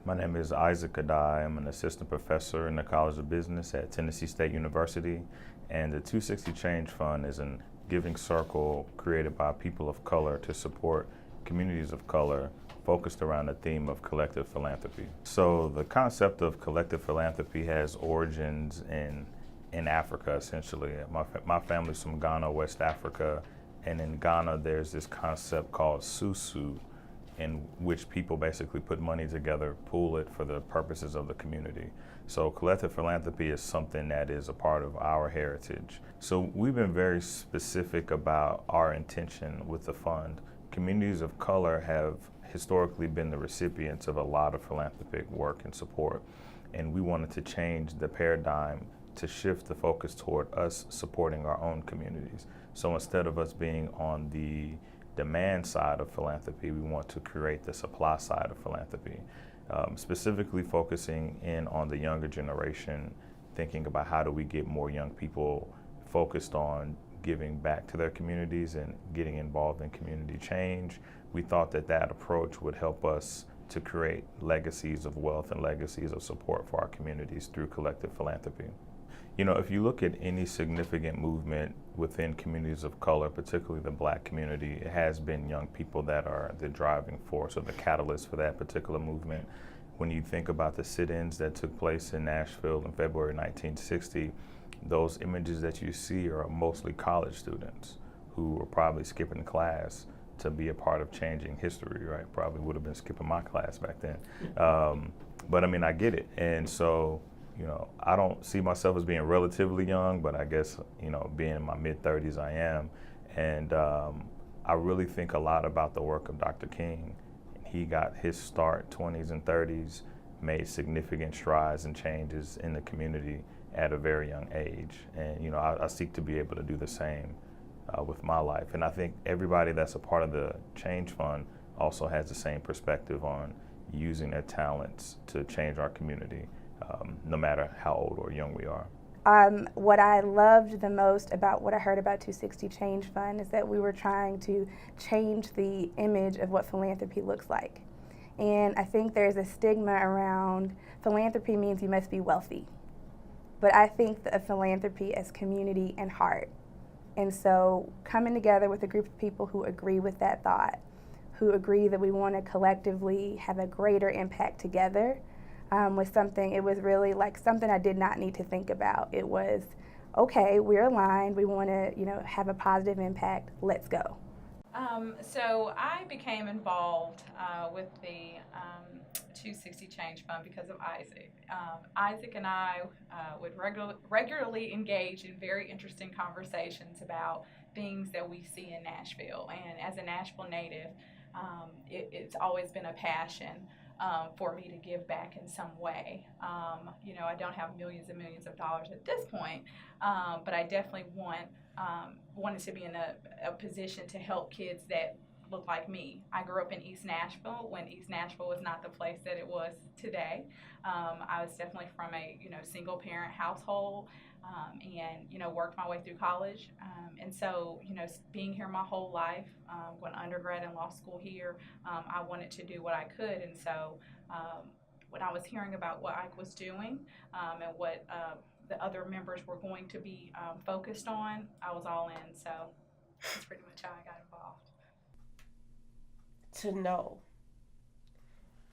My name is Isaac Addae. I'm an assistant professor in the College of Business at Tennessee State University, and the 260 Change Fund is a giving circle created by people of color to support communities of color focused around the theme of collective philanthropy. So the concept of collective philanthropy has origins in Africa, essentially. My family's from Ghana, West Africa, and in Ghana there's this concept called susu, in which people basically put money together, pool it for the purposes of the community. So collective philanthropy is something that is a part of our heritage. So we've been very specific about our intention with the fund. Communities of color have historically been the recipients of a lot of philanthropic work and support, and we wanted to change the paradigm to shift the focus toward us supporting our own communities. So instead of us being on the demand side of philanthropy, we want to create the supply side of philanthropy, specifically focusing in on the younger generation, thinking about how do we get more young people focused on giving back to their communities and getting involved in community change. We thought that that approach would help us to create legacies of wealth and legacies of support for our communities through collective philanthropy. You know, if you look at any significant movement within communities of color, particularly the Black community, it has been young people that are the driving force or the catalyst for that particular movement. When you think about the sit-ins that took place in Nashville in February 1960, those images that you see are mostly college students who were probably skipping class to be a part of changing history, right? Probably would have been skipping my class back then. But I mean, I get it. And so, you know, I don't see myself as being relatively young, but I guess, you know, being in my mid-30s, I am. And I really think a lot about the work of Dr. King. He got his start 20s and 30s, made significant strides and changes in the community at a very young age. And, you know, I seek to be able to do the same with my life. And I think everybody that's a part of the Change Fund also has the same perspective on using their talents to change our community, no matter how old or young we are. What I loved the most about what I heard about 260 Change Fund is that we were trying to change the image of what philanthropy looks like. And I think there's a stigma around philanthropy means you must be wealthy. But I think of philanthropy as community and heart. And so coming together with a group of people who agree with that thought, who agree that we want to collectively have a greater impact together, was something, it was really like something I did not need to think about. It was, okay, we're aligned, we want to, you know, have a positive impact, let's go. So I became involved with the 260 Change Fund because of Isaac. Isaac and I would regularly engage in very interesting conversations about things that we see in Nashville. And as a Nashville native, it's always been a passion for me to give back in some way. You know, I don't have millions and millions of dollars at this point, but I definitely wanted to be in a position to help kids that look like me. I grew up in East Nashville when East Nashville was not the place that it was today. I was definitely from a single parent household, and worked my way through college. And so being here my whole life, going undergrad and law school here, I wanted to do what I could. And so when I was hearing about what Ike was doing and what the other members were going to be focused on, I was all in. So that's pretty much how I got involved. To know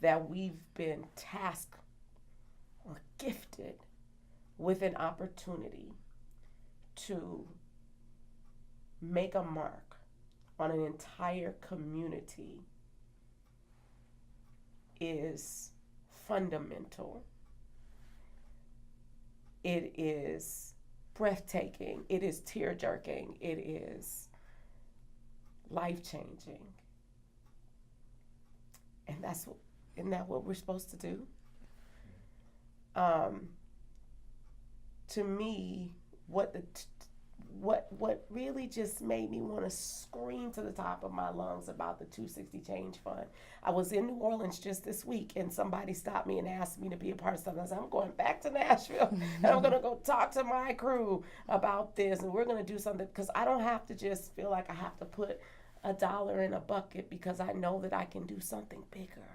that we've been tasked or gifted with an opportunity to make a mark on an entire community is fundamental. It is breathtaking. It is tear-jerking. It is life-changing. And isn't that what we're supposed to do? To me, what really just made me want to scream to the top of my lungs about the 260 Change Fund. I was in New Orleans just this week, and somebody stopped me and asked me to be a part of something. I said, I'm going back to Nashville, and I'm going to go talk to my crew about this, and we're going to do something, because I don't have to just feel like I have to put $1 in a bucket, because I know that I can do something bigger.